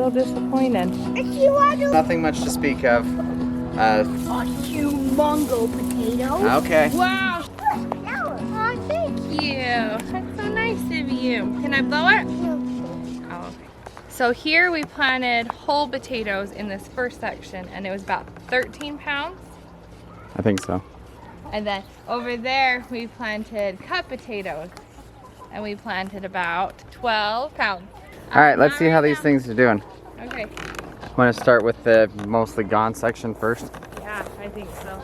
little disappointed. Nothing much to speak of. A humongo potato. Okay. Wow! Oh, Thank you. That's so nice of you. Can I blow it? Oh, okay. So here we planted whole potatoes in this first section, and it was about 13 pounds. I think so. And then over there we planted cut potatoes, and we planted about 12 pounds. All right, let's see how these things are doing. Okay. Want to start with the mostly gone section first? Yeah, I think so.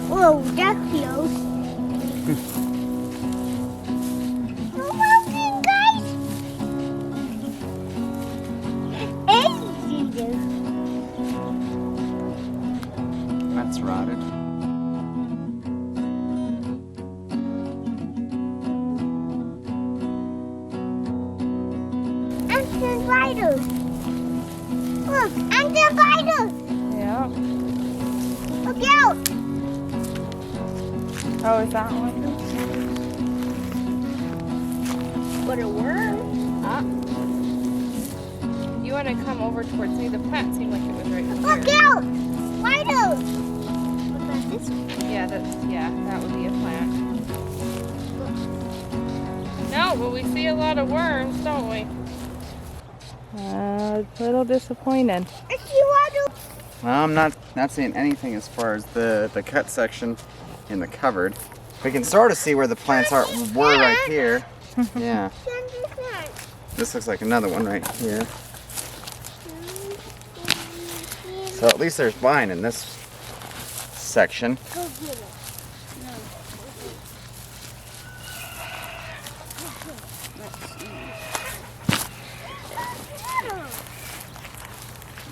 Whoa, that feels. Oh, mountain, guys! Hey, That's rotted. and the spiders. Look, and the spiders. Yeah. Look out. Oh, is that one? What a worm. You want to come over towards me? The plant seemed like it was right Look here. out. Spiders. What about this one? Yeah, that would be a plant. No, but we see a lot of worms, don't we? A little disappointed. And she want Well, I'm not seeing anything as far as the cut section in the cupboard. We can sort of see where the plants were right here. Yeah. to. This looks like another one right here. So at least there's vine in this section. Go get it.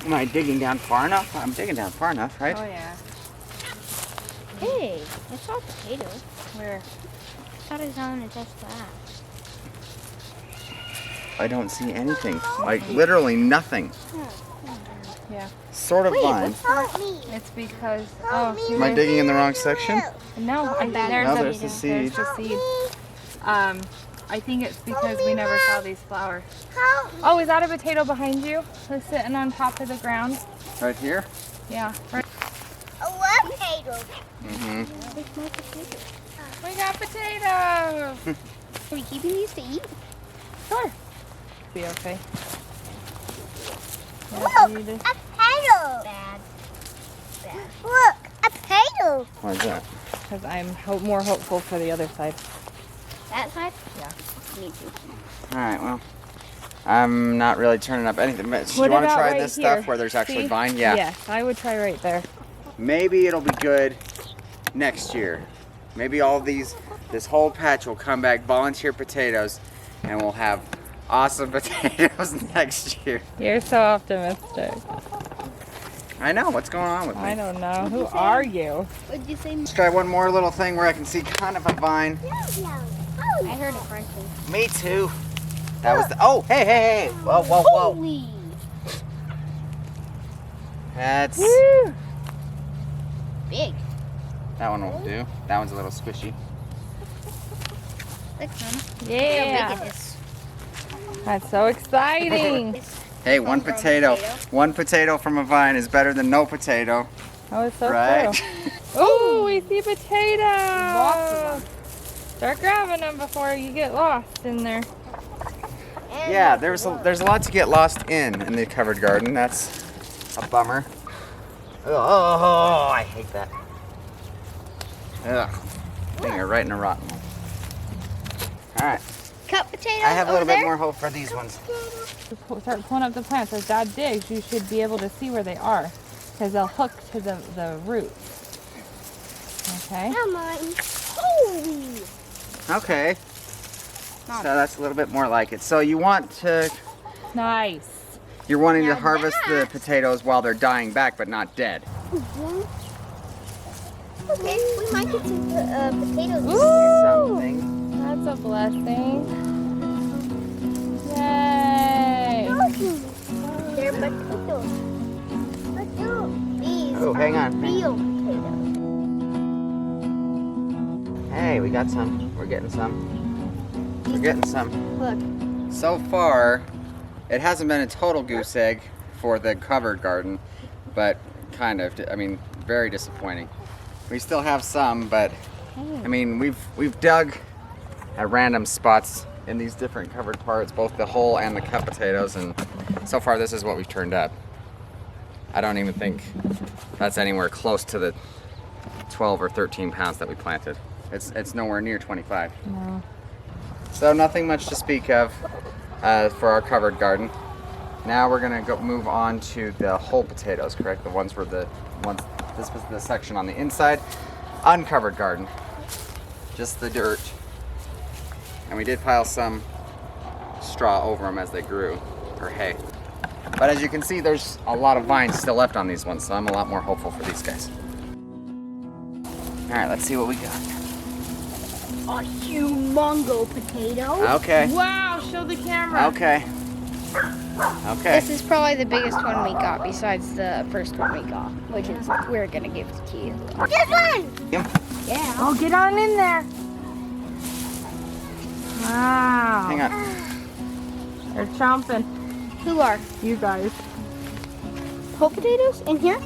Am I digging down far enough? I'm digging down far enough, right? Oh yeah. Hey, I saw a potato. Where? I thought I saw it just that. I don't see anything. Like literally nothing. Yeah. Sort of vine. Help me. It's because Help me. Am I digging in the wrong section? No, Oh, there's there's the There's seed. the seed. I think it's because we never saw these flowers. Help me. Oh, is that a potato behind you? That's sitting on top of the ground. Right here? Yeah. Right. A what potato? Mm-hmm. Where's my potato? We got potatoes. Are we keeping these to eat? Sure. Be okay. Look, a potato. Bad. Look, a potato. Why is that? Because I'm more hopeful for the other side. That side? Yeah. Me too. All right, well, I'm not really turning up anything. But do What you want to about try right this here? stuff where there's actually See? vine? Yeah. Yes, I would try right there. Maybe it'll be good next year. Maybe all of this whole patch will come back volunteer potatoes, and we'll have awesome potatoes next year. You're so optimistic. I know, what's going on with me? I don't know. Who are you? What'd you say? Let's try one more little thing where I can see kind of a vine. I heard it crunching. Me too. That was the, oh, hey. Whoa, whoa, whoa. Holy. That's, Woo! Big. that one won't do. That one's a little squishy. Look, Mama. How big Yeah. it is. That's so exciting. Hey, one Homegrown potato. potato. One potato from a vine is better than no potato, Oh, it's so right? true. Oh, we see potatoes. Lots of Start grabbing them before you get lost in there. And Yeah, there's a lot to get lost in the covered garden. That's a bummer. Oh, I hate that. Ugh, finger right in a rotten one. All right, cut potatoes I have a little over bit there. more hope for these ones. Start pulling up the plants. As Dad digs, you should be able to see where they are, because they'll hook to the roots. Okay. Come on. Holy. Okay, so that's a little bit more like it. So you want to, Nice. you're wanting to Now harvest the that- potatoes while they're dying back, but not dead. Okay, we might get some potatoes. Ooh, Something. that's a blessing. hang on. Real potatoes. Hey, we got some. We're getting some. We're getting some. Look. So far, it hasn't been a total goose egg for the covered garden, but kind of. I mean, very disappointing. We still have some, but I mean, we've dug at random spots in these different covered parts, both the whole and the cut potatoes, and so far this is what we've turned up. I don't even think that's anywhere close to the 12 or 13 pounds that we planted. It's nowhere near 25. No. So nothing much to speak of for our covered garden. Now we're gonna move on to the whole potatoes, correct? The ones where this was the section on the inside, uncovered garden, just the dirt. And we did pile some straw over them as they grew, or hay. But as you can see, there's a lot of vines still left on these ones, so I'm a lot more hopeful for these guys. All right, let's see what we got. A humongo potato. Okay. Wow, show the camera. Okay. Okay. This is probably the biggest one we got besides the first one we got, which is we're gonna give it to you. This one. Yeah. Oh, get on in there. Wow. Hang on. They're chomping. Who are? You guys. Whole potatoes in here?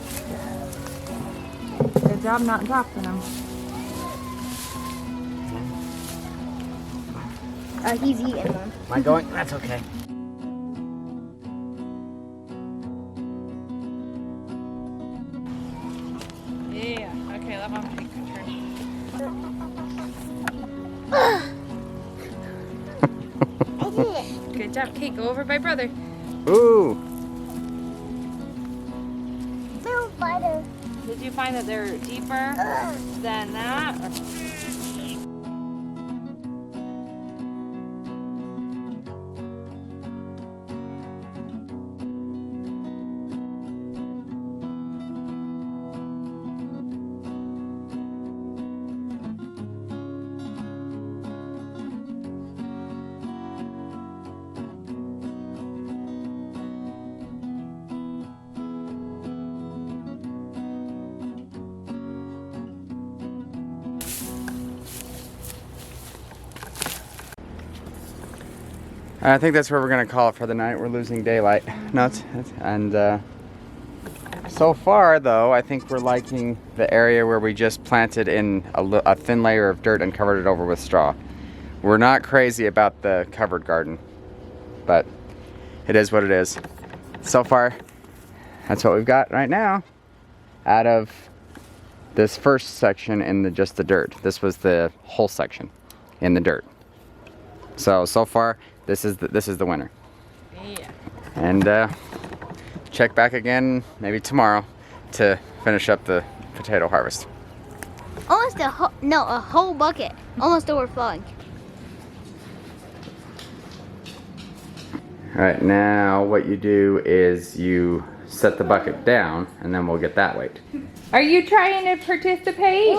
Good job not dropping them. He's eating them. Am I going? That's okay. Yeah. Okay, let Mom take control. I did it. Good job, Kate. Go over by brother. Ooh. Little spider. Did you find that they're deeper than that? I think that's where we're gonna call it for the night. We're losing daylight. And so far, though, I think we're liking the area where we just planted in a thin layer of dirt and covered it over with straw. We're not crazy about the covered garden, but it is what it is. So far, that's what we've got right now out of this first section in just the dirt. This was the whole section in the dirt. So far, this is the winner. Yeah. And check back again maybe tomorrow to finish up the potato harvest. Almost a whole bucket. Almost overflowing. All right, now what you do is you set the bucket down and then we'll get that weight. Are you trying to participate?